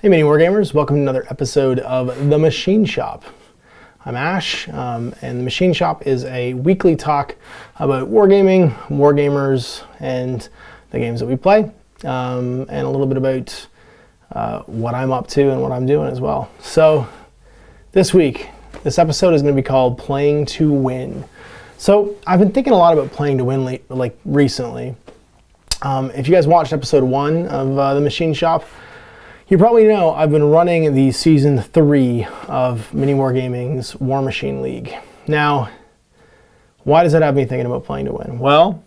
Hey MiniWarGamers, welcome to another episode of The Machine Shop. I'm Ash, and The Machine Shop is a weekly talk about wargaming, wargamers, and the games that we play, and a little bit about what I'm up to and what I'm doing as well. So this week, this episode is going to be called Playing to Win. So I've been thinking a lot about playing to win recently. If you guys watched episode 1 of The Machine Shop, you probably know I've been running the season 3 of MiniWarGaming's War Machine League. Now, why does that have me thinking about playing to win? Well,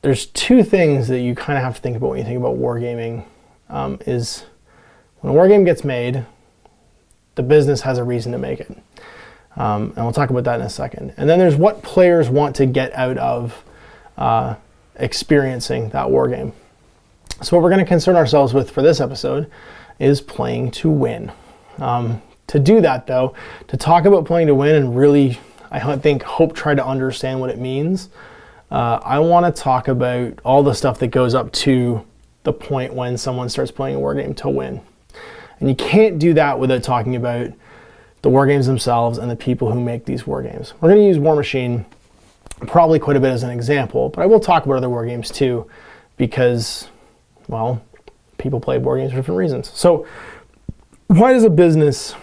there's two things that you kind of have to think about when you think about wargaming. Is when a wargame gets made, the business has a reason to make it. And we'll talk about that in a second. And then there's what players want to get out of experiencing that wargame. So what we're going to concern ourselves with for this episode is playing to win. To do that though, to talk about playing to win and really, try to understand what it means, I want to talk about all the stuff that goes up to the point when someone starts playing a wargame to win. And you can't do that without talking about the wargames themselves and the people who make these wargames. We're going to use War Machine probably quite a bit as an example, but I will talk about other wargames too, because, well, people play board games for different reasons. So why does a business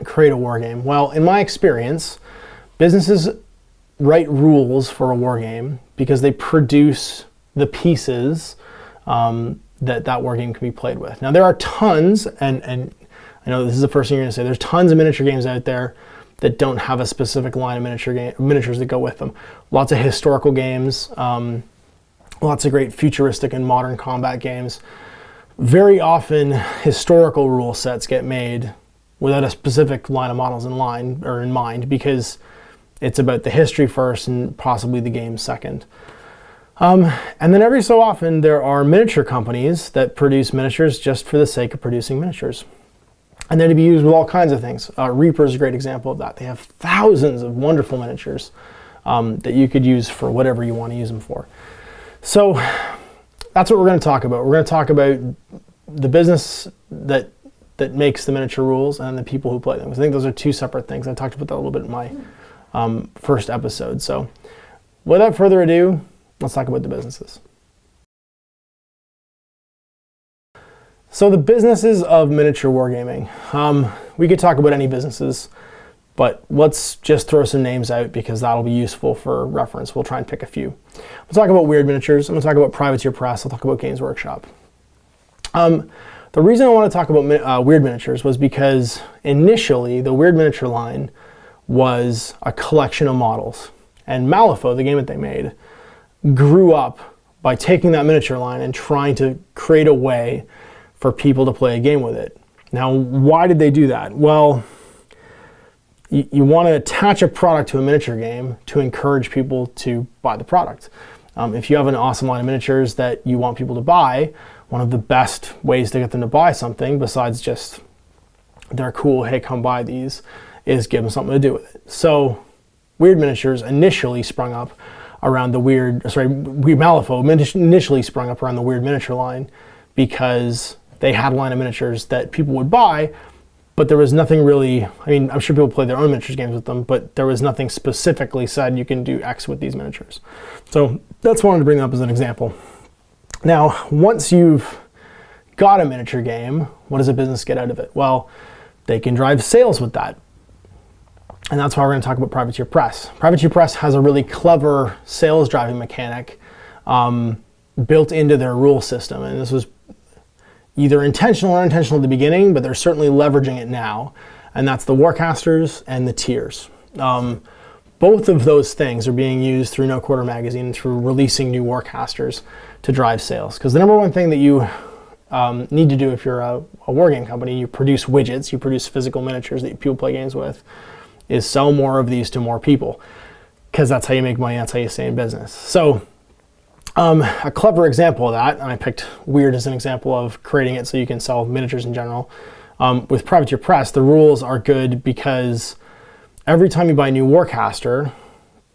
create a war game? Well, in my experience, businesses write rules for a war game because they produce the pieces that war game can be played with. Now, there are tons, and I know this is the first thing you're going to say, there's tons of miniature games out there that don't have a specific line of miniatures that go with them. Lots of historical games, lots of great futuristic and modern combat games. Very often, historical rule sets get made without a specific line of models in mind, because it's about the history first and possibly the game second. And then every so often, there are miniature companies that produce miniatures just for the sake of producing miniatures. And they're to be used with all kinds of things. Reaper is a great example of that. They have thousands of wonderful miniatures that you could use for whatever you want to use them for. So that's what we're going to talk about. We're going to talk about the business that makes the miniature rules and the people who play them. I think those are two separate things. I talked about that a little bit in my first episode. So without further ado, let's talk about the businesses. So the businesses of miniature wargaming. We could talk about any businesses, but let's just throw some names out because that'll be useful for reference. We'll try and pick a few. We'll talk about Weird Miniatures. I'm going to talk about Privateer Press. I'll talk about Games Workshop. The reason I want to talk about Weird Miniatures was because initially the Weird Miniature line was a collection of models. And Malifaux, the game that they made, grew up by taking that miniature line and trying to create a way for people to play a game with it. Now, why did they do that? Well, you want to attach a product to a miniature game to encourage people to buy the product. If you have an awesome line of miniatures that you want people to buy, one of the best ways to get them to buy something, besides just they're cool, hey, come buy these, is give them something to do with it. So Weird Miniatures initially sprung up around the Malifaux initially sprung up around the Weird Miniature line because they had a line of miniatures that people would buy, but there was nothing really, I'm sure people play their own miniatures games with them, but there was nothing specifically said you can do X with these miniatures. So that's why I wanted to bring that up as an example. Now, once you've got a miniature game, what does a business get out of it? Well, they can drive sales with that. And that's why we're going to talk about Privateer Press. Privateer Press has a really clever sales driving mechanic built into their rule system. And this was either intentional or unintentional at the beginning, but they're certainly leveraging it now. And that's the Warcasters and the tiers. Both of those things are being used through No Quarter Magazine and through releasing new Warcasters to drive sales. Because the number one thing that you need to do if you're a wargame company, you produce widgets, you produce physical miniatures that people play games with, is sell more of these to more people. Because that's how you make money, that's how you stay in business. So a clever example of that, and I picked Weird as an example of creating it so you can sell miniatures in general. With Privateer Press, the rules are good because every time you buy a new Warcaster,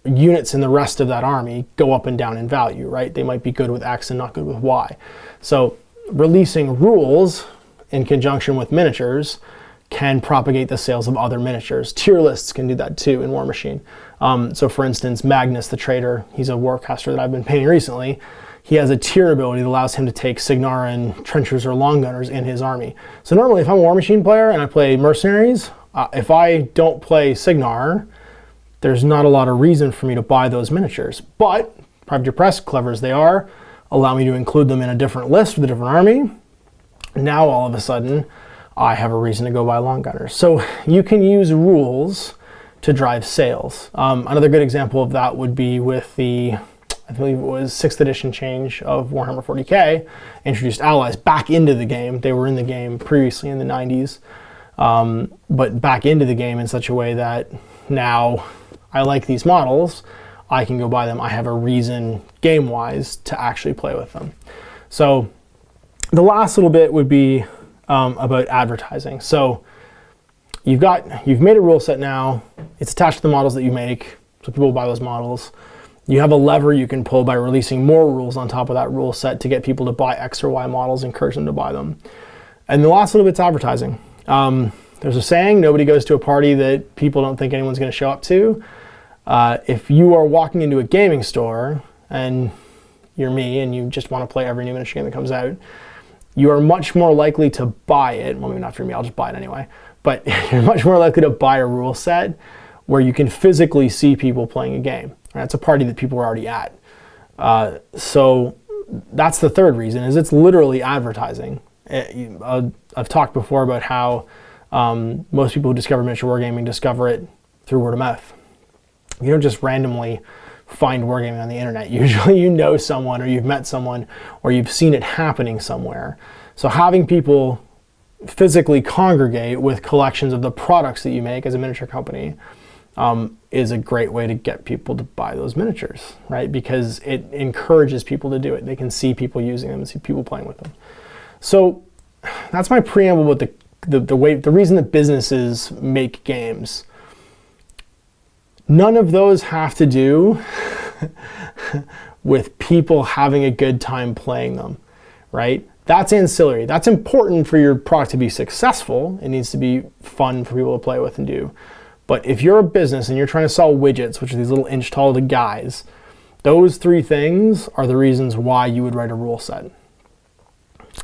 units in the rest of that army go up and down in value, right? They might be good with X and not good with Y. So releasing rules in conjunction with miniatures can propagate the sales of other miniatures. Tier lists can do that too in War Machine. So for instance, Magnus the Trader, he's a warcaster that I've been painting recently. He has a tier ability that allows him to take Signaran trenchers or long gunners in his army. So normally if I'm a War Machine player and I play mercenaries, if I don't play Signar, there's not a lot of reason for me to buy those miniatures. But Privateer Press, clever as they are, allow me to include them in a different list with a different army. Now all of a sudden, I have a reason to go buy long gunners. So you can use rules to drive sales. Another good example of that would be with the, I believe it was 6th edition change of Warhammer 40k, introduced allies back into the game. They were in the game previously in the 90s, but back into the game in such a way that now I like these models, I can go buy them. I have a reason game-wise to actually play with them. So the last little bit would be about advertising. So you've made a rule set now. It's attached to the models that you make, so people will buy those models. You have a lever you can pull by releasing more rules on top of that rule set to get people to buy X or Y models, encourage them to buy them. And the last little bit's advertising. There's a saying, nobody goes to a party that people don't think anyone's going to show up to. If you are walking into a gaming store and you're me and you just want to play every new miniature game that comes out, you are much more likely to buy it. Well, maybe not for me, I'll just buy it anyway. But you're much more likely to buy a rule set where you can physically see people playing a game. Right? It's a party that people are already at. So that's the third reason, is it's literally advertising. I've talked before about how most people who discover miniature wargaming discover it through word of mouth. You don't just randomly find wargaming on the internet. Usually you know someone, or you've met someone, or you've seen it happening somewhere. So having people physically congregate with collections of the products that you make as a miniature company is a great way to get people to buy those miniatures, right? Because it encourages people to do it. They can see people using them and see people playing with them. So that's my preamble with the reason that businesses make games. None of those have to do with people having a good time playing them, right? That's ancillary. That's important for your product to be successful. It needs to be fun for people to play with and do. But if you're a business and you're trying to sell widgets, which are these little inch-tall guys, those three things are the reasons why you would write a rule set.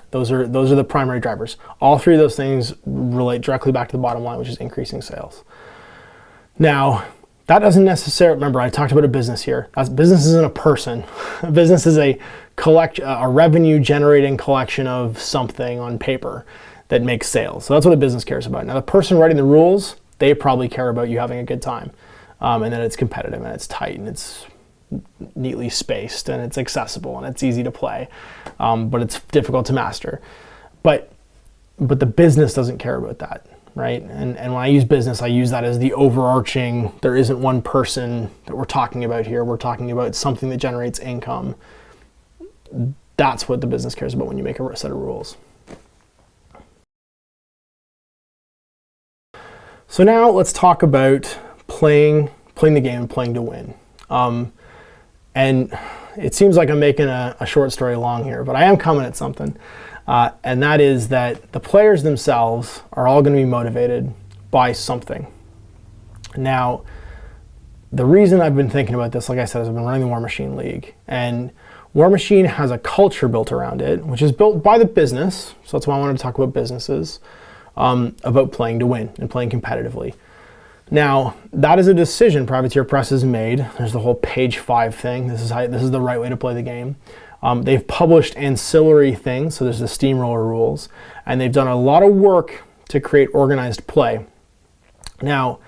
Those are the primary drivers. All three of those things relate directly back to the bottom line, which is increasing sales. Now, that doesn't necessarily, remember I talked about a business here. Business isn't a person. A business is a revenue generating collection of something on paper that makes sales. So that's what a business cares about. Now the person writing the rules, they probably care about you having a good time, and that it's competitive and it's tight and it's neatly spaced and it's accessible and it's easy to play, but it's difficult to master. But the business doesn't care about that. Right? And when I use business, I use that as the overarching, there isn't one person that we're talking about here. We're talking about something that generates income. That's what the business cares about when you make a set of rules. So now let's talk about playing the game and playing to win. And it seems like I'm making a short story long here, but I am coming at something. And that is that the players themselves are all going to be motivated by something. Now, the reason I've been thinking about this, like I said, is I've been running the War Machine League. And War Machine has a culture built around it, which is built by the business. So that's why I wanted to talk about businesses, about playing to win and playing competitively. Now, that is a decision Privateer Press has made. There's the whole page 5 thing. This is the right way to play the game. They've published ancillary things, so there's the steamroller rules, and they've done a lot of work to create organized play. Now,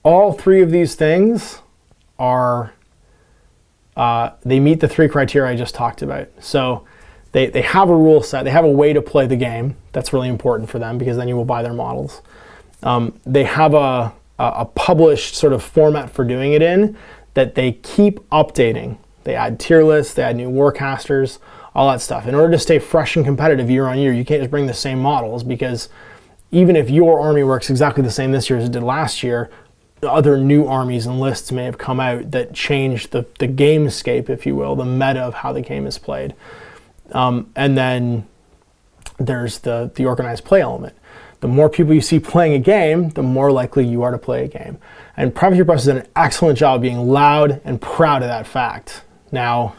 all three of these things are, they meet the three criteria I just talked about. So they have a rule set, they have a way to play the game. That's really important for them because then you will buy their models. They have a published sort of format for doing it in that they keep updating. They add tier lists, they add new warcasters, all that stuff. In order to stay fresh and competitive year on year, you can't just bring the same models, because even if your army works exactly the same this year as it did last year, other new armies and lists may have come out that change the gamescape, if you will, the meta of how the game is played. And then there's the organized play element. The more people you see playing a game, the more likely you are to play a game. And Privateer Press has done an excellent job being loud and proud of that fact. Now,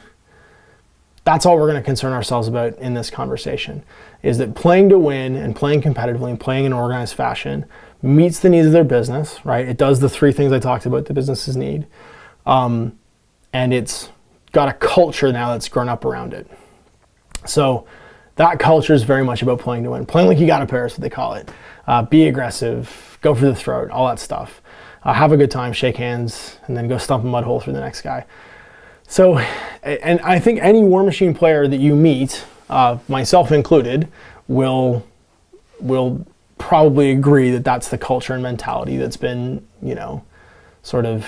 that's all we're going to concern ourselves about in this conversation, is that playing to win and playing competitively and playing in an organized fashion meets the needs of their business, right? It does the three things I talked about the businesses need. And it's got a culture now that's grown up around it. So that culture is very much about playing to win. Playing like you got a pair is what they call it. Be aggressive, go for the throat, all that stuff. Have a good time, shake hands, and then go stomp a mud hole through the next guy. So, and I think any Warmachine player that you meet, myself included, will probably agree that that's the culture and mentality that's been, sort of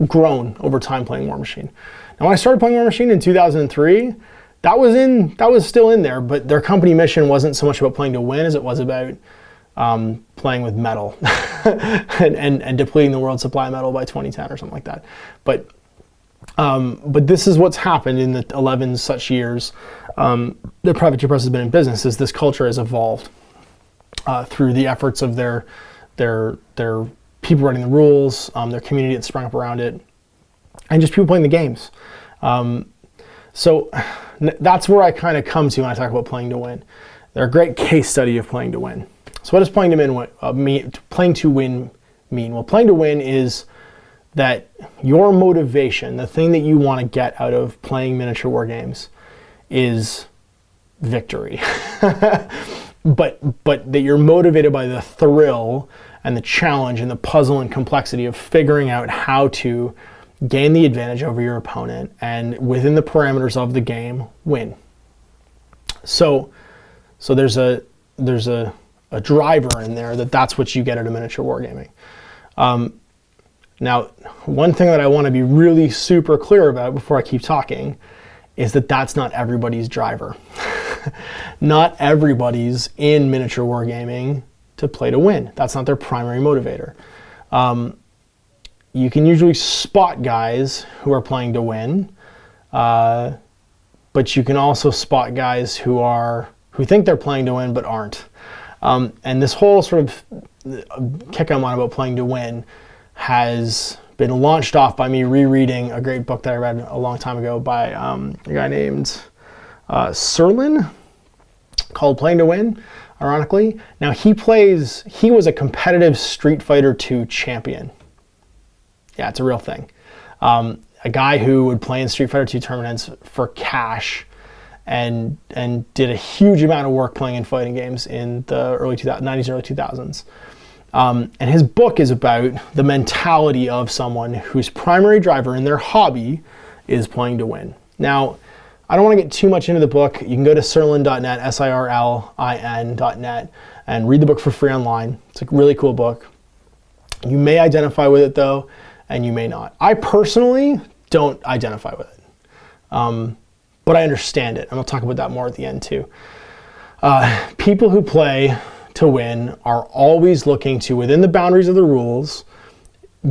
grown over time playing Warmachine. Now, when I started playing Warmachine in 2003, that was still in there, but their company mission wasn't so much about playing to win as it was about playing with metal and depleting the world supply of metal by 2010 or something like that. But this is what's happened in the 11 such years that Privateer Press has been in business, is this culture has evolved through the efforts of their people writing the rules, their community that sprung up around it, and just people playing the games. So that's where I kind of come to when I talk about playing to win. They're a great case study of playing to win. So what does playing to win mean? Well, playing to win is that your motivation, the thing that you want to get out of playing miniature war games, is victory. but that you're motivated by the thrill and the challenge and the puzzle and complexity of figuring out how to gain the advantage over your opponent and within the parameters of the game, win. So there's a driver in there that's what you get out of miniature wargaming. Now, one thing that I want to be really super clear about before I keep talking is that that's not everybody's driver. Not everybody's in miniature wargaming to play to win. That's not their primary motivator. You can usually spot guys who are playing to win, but you can also spot guys who think they're playing to win but aren't. And this whole sort of kick I'm on about playing to win has been launched off by me rereading a great book that I read a long time ago by a guy named Serlin called Playing to Win, ironically. Now he was a competitive Street Fighter II champion. Yeah, it's a real thing. A guy who would play in Street Fighter II tournaments for cash and did a huge amount of work playing in fighting games in the early 90s, early 2000s. And his book is about the mentality of someone whose primary driver in their hobby is playing to win. Now, I don't want to get too much into the book. You can go to sirlin.net, SIRLIN.net, and read the book for free online. It's a really cool book. You may identify with it though, and you may not. I personally don't identify with it, but I understand it, and I'll talk about that more at the end too. People who play to win are always looking to, within the boundaries of the rules,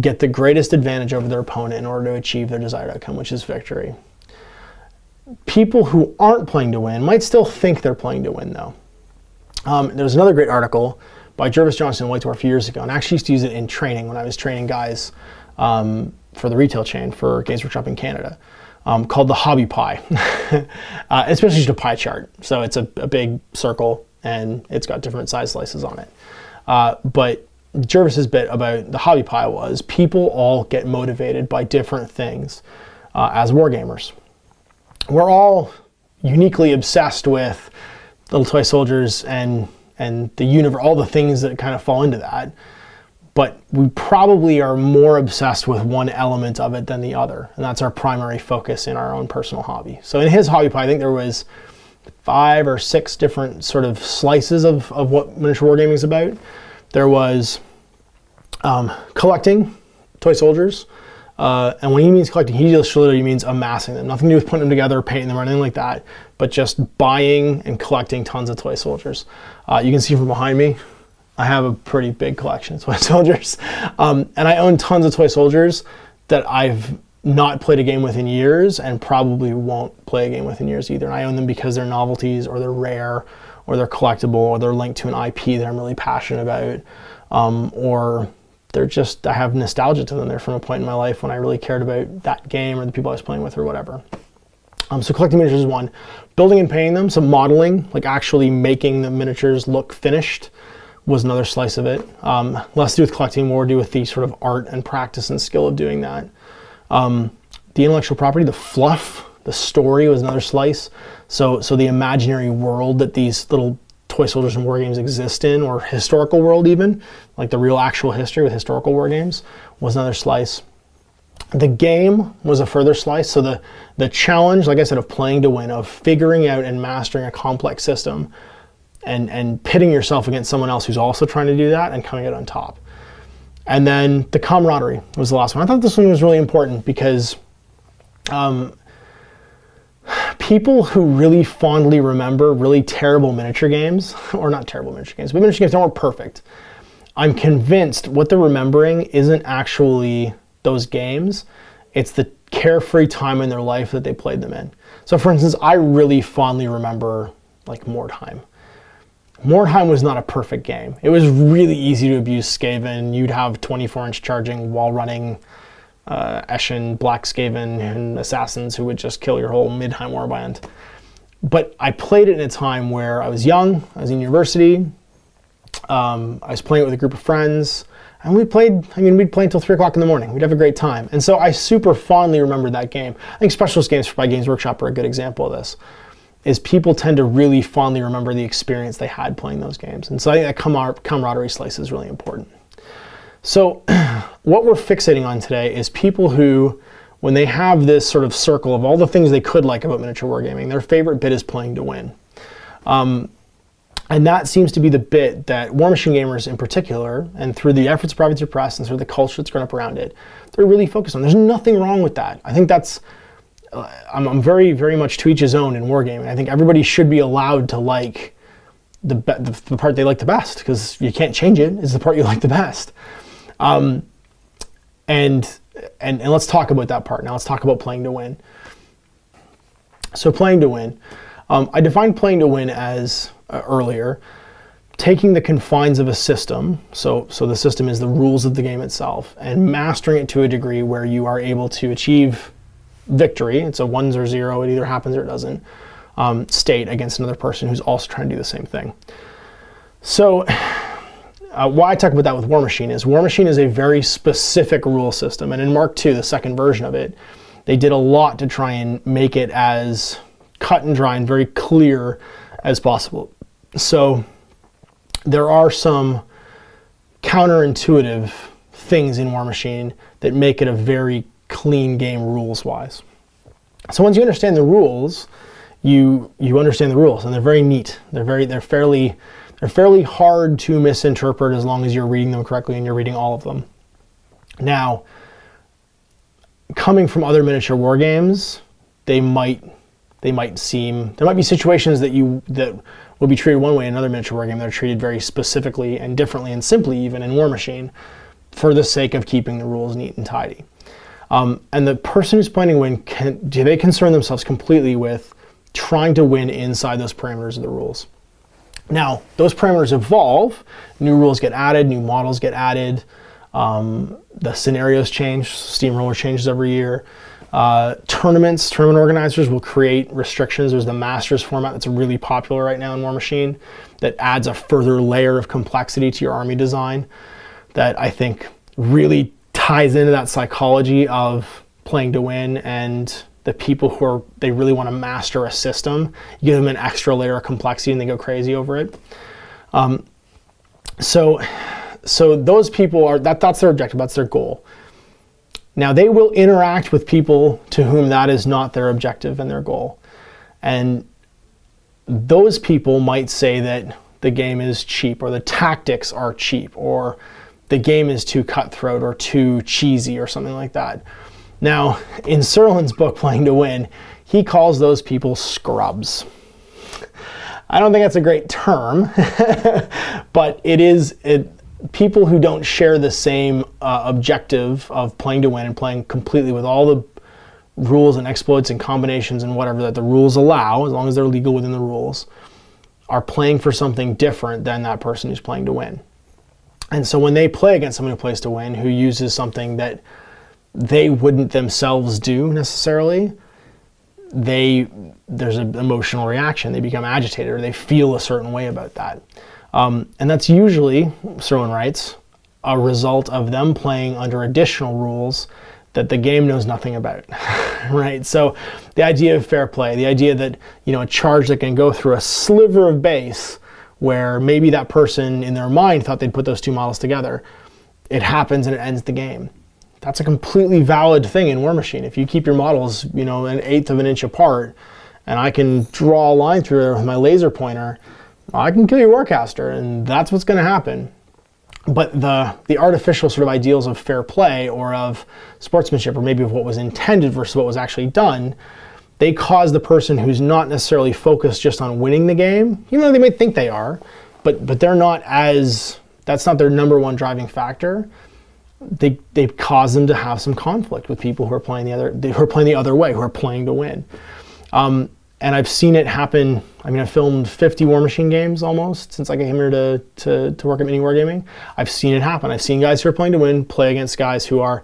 get the greatest advantage over their opponent in order to achieve their desired outcome, which is victory. People who aren't playing to win might still think they're playing to win though. There was another great article by Jervis Johnson in White Dwarf a few years ago, and I actually used to use it in training when I was training guys for the retail chain for Games Workshop in Canada, called the Hobby Pie. It's basically just a pie chart. So it's a big circle and it's got different size slices on it. But Jervis's bit about the Hobby Pie was people all get motivated by different things as wargamers. We're all uniquely obsessed with little toy soldiers and the universe, all the things that kind of fall into that. But we probably are more obsessed with one element of it than the other. And that's our primary focus in our own personal hobby. So in his Hobby Pie, I think there was 5 or 6 different sort of slices of what miniature wargaming is about. There was collecting toy soldiers. And when he means collecting, he just literally means amassing them. Nothing to do with putting them together, painting them, or anything like that, but just buying and collecting tons of toy soldiers. You can see from behind me, I have a pretty big collection of toy soldiers. And I own tons of toy soldiers that I've not played a game with in years and probably won't play a game with in years either. And I own them because they're novelties or they're rare or they're collectible, or they're linked to an IP that I'm really passionate about, or they're just, I have nostalgia to them. They're from a point in my life when I really cared about that game or the people I was playing with or whatever. So collecting miniatures is one. Building and painting them, so modeling, like actually making the miniatures look finished, was another slice of it. Less to do with collecting, more to do with the sort of art and practice and skill of doing that. The intellectual property, the fluff, the story was another slice. So the imaginary world that these little toy soldiers and war games exist in, or historical world even, like the real actual history with historical war games, was another slice. The game was a further slice. So the challenge, like I said, of playing to win, of figuring out and mastering a complex system, and pitting yourself against someone else who's also trying to do that and coming out on top. And then the camaraderie was the last one. I thought this one was really important because people who really fondly remember really terrible miniature games, or not terrible miniature games, but miniature games that weren't perfect, I'm convinced what they're remembering isn't actually those games. It's the carefree time in their life that they played them in. So for instance, I really fondly remember like Mordheim. Mordheim was not a perfect game. It was really easy to abuse Skaven. You'd have 24-inch charging while running Eshin, Black Skaven, and assassins who would just kill your whole Midheim warband. But I played it in a time where I was young, I was in university, I was playing it with a group of friends, and we'd play until 3 o'clock in the morning. We'd have a great time. And so I super fondly remember that game. I think Specialist Games by Games Workshop are a good example of this, is people tend to really fondly remember the experience they had playing those games. And so I think that camaraderie slice is really important. So what we're fixating on today is people who, when they have this sort of circle of all the things they could like about miniature wargaming, their favorite bit is playing to win. And that seems to be the bit that War Machine gamers in particular, and through the efforts of Privateer Press and through the culture that's grown up around it, they're really focused on. There's nothing wrong with that. I think that's, I'm very, very much to each his own in wargaming. I think everybody should be allowed to like the part they like the best, because you can't change it. It's the part you like the best. And let's talk about that part now. Let's talk about playing to win. So playing to win. I defined playing to win as earlier, taking the confines of a system, so the system is the rules of the game itself, and mastering it to a degree where you are able to achieve victory. It's a ones or zero, it either happens or it doesn't, state against another person who's also trying to do the same thing. So why I talk about that with War Machine is a very specific rule system, and in Mark II, the second version of it, they did a lot to try and make it as cut and dry and very clear as possible. So there are some counterintuitive things in War Machine that make it a very clean game rules-wise. So once you understand the rules, you understand the rules, and they're very neat. They're fairly hard to misinterpret as long as you're reading them correctly and you're reading all of them. Now, coming from other miniature war games, there might be situations that will be treated one way in another miniature war game that are treated very specifically and differently and simply even in War Machine for the sake of keeping the rules neat and tidy. And the person who's playing to win, do they concern themselves completely with trying to win inside those parameters of the rules? Now, those parameters evolve, new rules get added, new models get added, the scenarios change, Steamroller changes every year. Tournament organizers will create restrictions. There's the Masters format that's really popular right now in War Machine that adds a further layer of complexity to your army design that I think really ties into that psychology of playing to win, and the people who they really want to master a system, you give them an extra layer of complexity and they go crazy over it. So those people that's their objective, that's their goal. Now, they will interact with people to whom that is not their objective and their goal. And those people might say that the game is cheap, or the tactics are cheap, or the game is too cutthroat or too cheesy or something like that. Now, in Serlin's book, Playing to Win, he calls those people scrubs. I don't think that's a great term, but people who don't share the same objective of playing to win and playing completely with all the rules and exploits and combinations and whatever that the rules allow, as long as they're legal within the rules, are playing for something different than that person who's playing to win. And so when they play against someone who plays to win, who uses something that they wouldn't themselves do necessarily, there's an emotional reaction. They become agitated, or they feel a certain way about that. And that's usually, Serwin writes, a result of them playing under additional rules that the game knows nothing about, right? So the idea of fair play, the idea that, a charge that can go through a sliver of base where maybe that person in their mind thought they'd put those two models together, it happens and it ends the game. That's a completely valid thing in War Machine. If you keep your models, an 1/8 of an inch apart, and I can draw a line through there with my laser pointer, I can kill your Warcaster, and that's what's going to happen. But the artificial sort of ideals of fair play or of sportsmanship, or maybe of what was intended versus what was actually done, they cause the person who's not necessarily focused just on winning the game, even though they may think they are, but they're not that's not their number one driving factor. They cause them to have some conflict with people who are playing the other way, who are playing to win. And I've seen it happen. I've filmed 50 War Machine games almost since I came here to work at MiniWarGaming. I've seen it happen. I've seen guys who are playing to win play against guys who are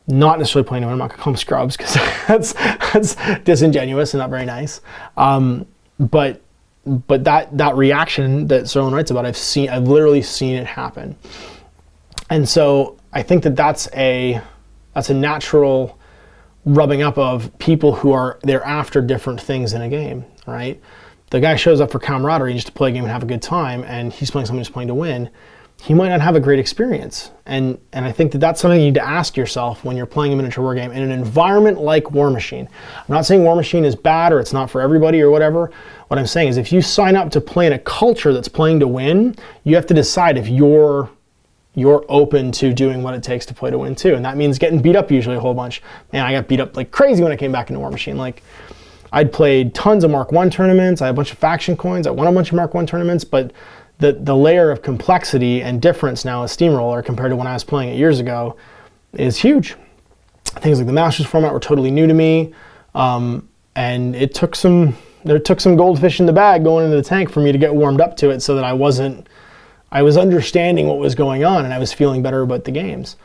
not necessarily playing to win. I'm not going to call them scrubs because that's disingenuous and not very nice. But that reaction that Serwin writes about, I've literally seen it happen. And so I think that's a natural rubbing up of people who they're after different things in a game, right? The guy shows up for camaraderie just to play a game and have a good time, and he's playing someone who's playing to win. He might not have a great experience. And I think that's something you need to ask yourself when you're playing a miniature war game in an environment like War Machine. I'm not saying War Machine is bad or it's not for everybody or whatever. What I'm saying is if you sign up to play in a culture that's playing to win, you have to decide if you're open to doing what it takes to play to win too. And that means getting beat up usually a whole bunch. Man, I got beat up like crazy when I came back into War Machine. Like, I'd played tons of Mark 1 tournaments. I had a bunch of faction coins. I won a bunch of Mark 1 tournaments, but the layer of complexity and difference now as Steamroller compared to when I was playing it years ago is huge. Things like the Masters format were totally new to me. And it took some goldfish in the bag going into the tank for me to get warmed up to it so that I was understanding what was going on and I was feeling better about the games.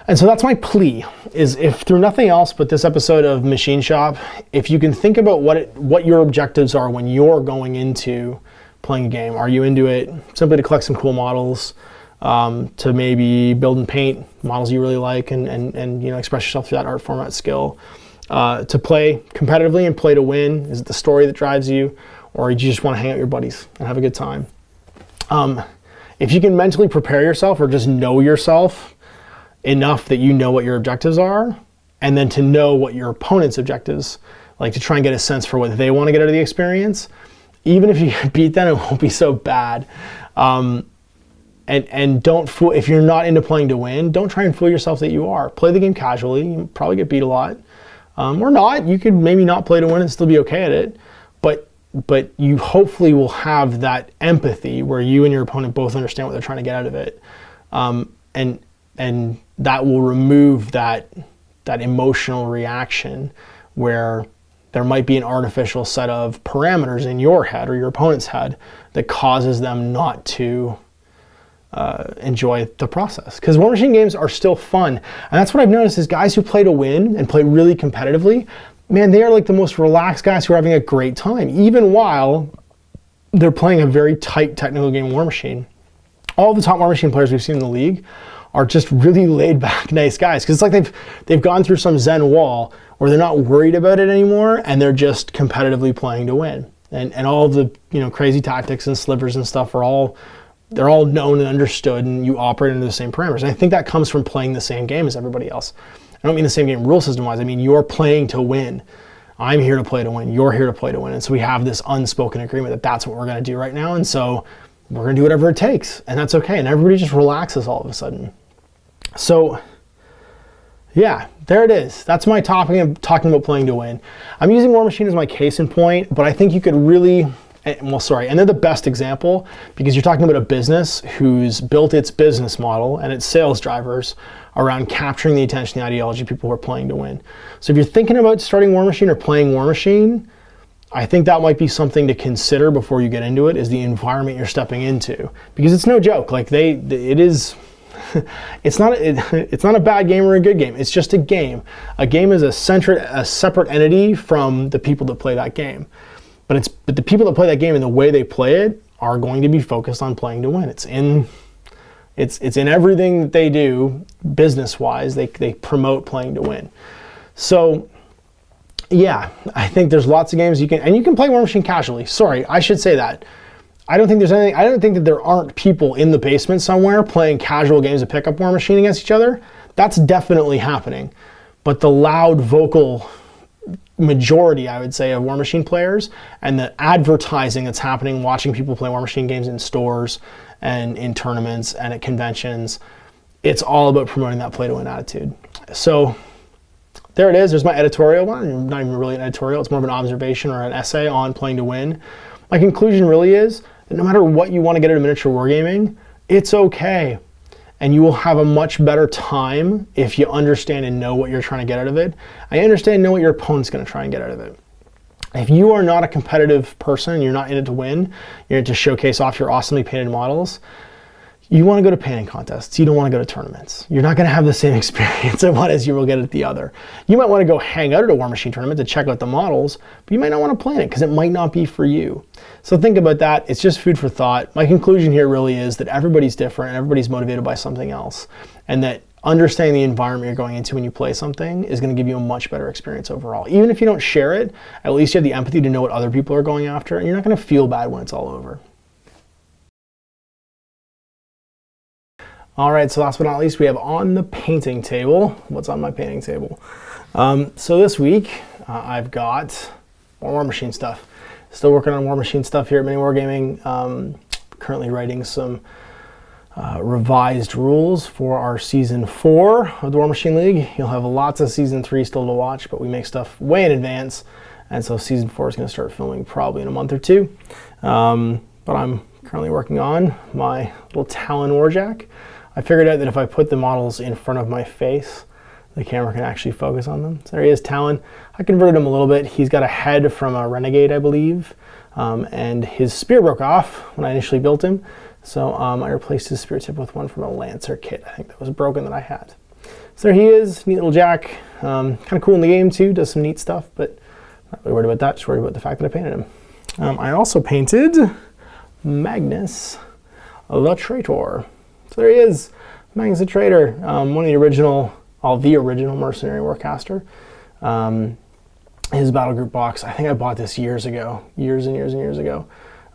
And so that's my plea, is if through nothing else but this episode of Machine Shop, if you can think about what your objectives are when you're going into playing a game. Are you into it simply to collect some cool models, to maybe build and paint models you really like and express yourself through that art format skill, to play competitively and play to win? Is it the story that drives you, or do you just want to hang out with your buddies and have a good time? If you can mentally prepare yourself or just know yourself enough that you know what your objectives are, and then to know what your opponent's objectives, like to try and get a sense for what they want to get out of the experience, even if you beat them, it won't be so bad. And don't fool, if you're not into playing to win, don't try and fool yourself that you are. Play the game casually. You probably get beat a lot. Or not. You could maybe not play to win and still be okay at it. But you hopefully will have that empathy where you and your opponent both understand what they're trying to get out of it. And that will remove that emotional reaction where there might be an artificial set of parameters in your head or your opponent's head that causes them not to enjoy the process. Because War Machine games are still fun. And that's what I've noticed is guys who play to win and play really competitively, man, they are like the most relaxed guys who are having a great time, even while they're playing a very tight technical game War Machine. All the top War Machine players we've seen in the league are just really laid back, nice guys. Because it's like they've gone through some Zen wall where they're not worried about it anymore and they're just competitively playing to win. And all of the crazy tactics and slivers and stuff they're all known and understood, and you operate under the same parameters. And I think that comes from playing the same game as everybody else. I don't mean the same game rule system wise. I mean, you're playing to win. I'm here to play to win. You're here to play to win. And so we have this unspoken agreement that that's what we're going to do right now. And so we're going to do whatever it takes. And that's okay. And everybody just relaxes all of a sudden. So yeah, there it is. That's my topic of talking about playing to win. I'm using War Machine as my case in point, but I think you could really, and they're the best example because you're talking about a business who's built its business model and its sales drivers around capturing the attention and ideology of people who are playing to win. So if you're thinking about starting War Machine or playing War Machine, I think that might be something to consider before you get into it, is the environment you're stepping into, because it's no joke. Like it is, it's not a bad game or a good game. It's just a game. A game is a separate entity from the people that play that game. But the people that play that game and the way they play it are going to be focused on playing to win. It's in everything that they do business-wise. They promote playing to win. So yeah, I think there's lots of games you can play War Machine casually. Sorry, I should say that. I don't think that there aren't people in the basement somewhere playing casual games of pickup War Machine against each other. That's definitely happening. But the loud vocal majority, I would say, of War Machine players, and the advertising that's happening, watching people play War Machine games in stores and in tournaments and at conventions, it's all about promoting that play to win attitude. So there it is. There's my editorial. Well, not even really an editorial. It's more of an observation or an essay on playing to win. My conclusion really is that no matter what you want to get out of miniature wargaming, it's okay. And you will have a much better time if you understand and know what you're trying to get out of it. I understand and know what your opponent's going to try and get out of it. If you are not a competitive person, you're not in it to win, you're in it to showcase off your awesomely painted models, you want to go to painting contests. You don't want to go to tournaments. You're not going to have the same experience at one as you will get at the other. You might want to go hang out at a War Machine tournament to check out the models, but you might not want to play in it because it might not be for you. So think about that. It's just food for thought. My conclusion here really is that everybody's different and everybody's motivated by something else, and that understanding the environment you're going into when you play something is going to give you a much better experience overall. Even if you don't share it, at least you have the empathy to know what other people are going after, and you're not going to feel bad when it's all over. All right, so last but not least, we have on the painting table. What's on my painting table? So this week, I've got more War Machine stuff. Still working on War Machine stuff here at MiniWarGaming. Currently writing some revised rules for our Season 4 of the War Machine League. You'll have lots of Season 3 still to watch, but we make stuff way in advance. And so Season 4 is going to start filming probably in a month or two. But I'm currently working on my little Talon Warjack. I figured out that if I put the models in front of my face, the camera can actually focus on them. So there he is, Talon. I converted him a little bit. He's got a head from a Renegade, I believe, and his spear broke off when I initially built him. So I replaced his spear tip with one from a Lancer kit, I think that was broken that I had. So there he is, neat little Jack. Kind of cool in the game too, does some neat stuff, but not really worried about that, just worried about the fact that I painted him. I also painted Magnus the Traitor. So there he is, Magnus the Traitor, one of the original mercenary warcaster. His battle group box, I think I bought this years and years ago,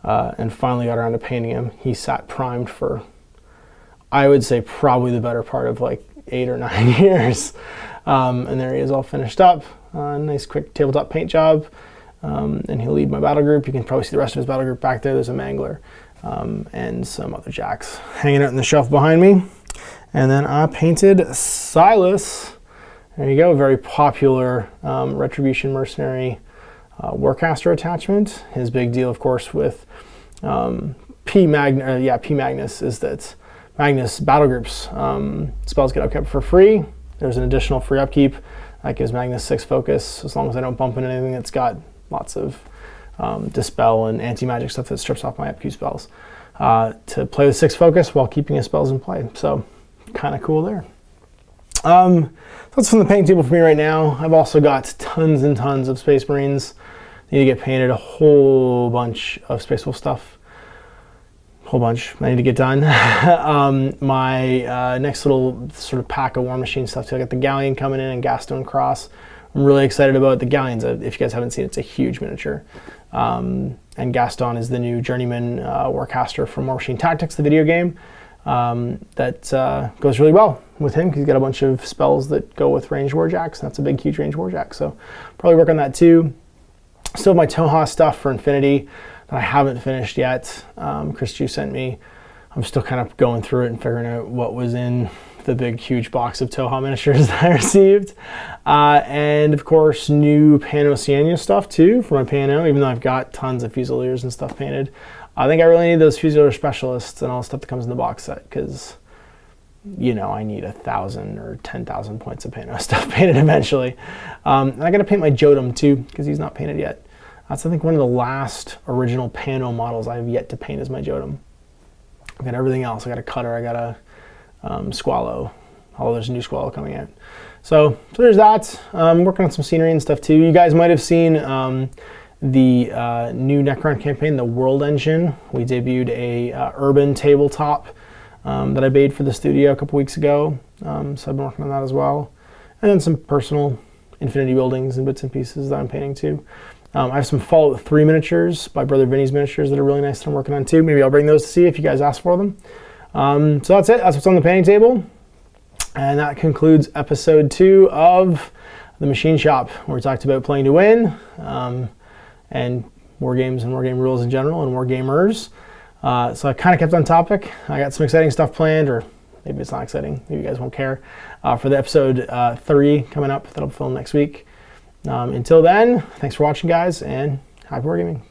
and finally got around to painting him. He sat primed for, I would say, probably the better part of like 8 or 9 years. And there he is all finished up. Nice quick tabletop paint job. And he'll lead my battle group. You can probably see the rest of his battle group back there. There's a Mangler. And some other jacks hanging out in the shelf behind me. And then I painted Silas. There you go, very popular Retribution Mercenary Warcaster attachment. His big deal, of course, with P. Magnus is that Magnus battle groups spells get upkept for free. There's an additional free upkeep that gives Magnus 6 focus, as long as I don't bump into anything that's got lots of dispel and anti-magic stuff that strips off my upkeep spells, to play with 6 focus while keeping his spells in play. So kind of cool there. That's from the painting table for me right now. I've also got tons and tons of Space Marines. Need to get painted, a whole bunch of Space Wolf stuff. Whole bunch I need to get done. My next little sort of pack of War Machine stuff too. I got the Galleon coming in and Gaston Cross. I'm really excited about the Galleons. If you guys haven't seen it, it's a huge miniature. And Gaston is the new journeyman warcaster from War Machine Tactics, the video game. That goes really well with him because he's got a bunch of spells that go with ranged warjacks. That's a big, huge ranged warjack. So probably work on that too. Still have my Toha stuff for Infinity that I haven't finished yet. Chris Ju sent me. I'm still kind of going through it and figuring out what was in the big, huge box of Toha miniatures that I received. And of course, new Pan-Oceania stuff too for my Pano, even though I've got tons of Fusiliers and stuff painted. I think I really need those Fusilier specialists and all the stuff that comes in the box set because, you know, I need 1,000 or 10,000 points of Pano stuff painted eventually. And I got to paint my Jodam too because he's not painted yet. That's, I think, one of the last original Pano models I have yet to paint as my Jotun. I've got everything else. I got a Cutter, I got a Squallow. Although there's a new Squallow coming out. So there's that. I'm working on some scenery and stuff too. You guys might have seen the new Necron campaign, the World Engine. We debuted a urban tabletop that I made for the studio a couple weeks ago. So I've been working on that as well. And then some personal Infinity buildings and bits and pieces that I'm painting too. I have some Fallout 3 miniatures by Brother Vinny's Miniatures that are really nice that I'm working on too. Maybe I'll bring those to see if you guys ask for them. So that's it. That's what's on the painting table. And that concludes episode 2 of the Machine Shop, where we talked about playing to win, and war games and war game rules in general, and war gamers. So I kind of kept on topic. I got some exciting stuff planned, or maybe it's not exciting. Maybe you guys won't care. For the episode 3 coming up, that'll be filmed next week. Until then, thanks for watching, guys, and happy wargaming.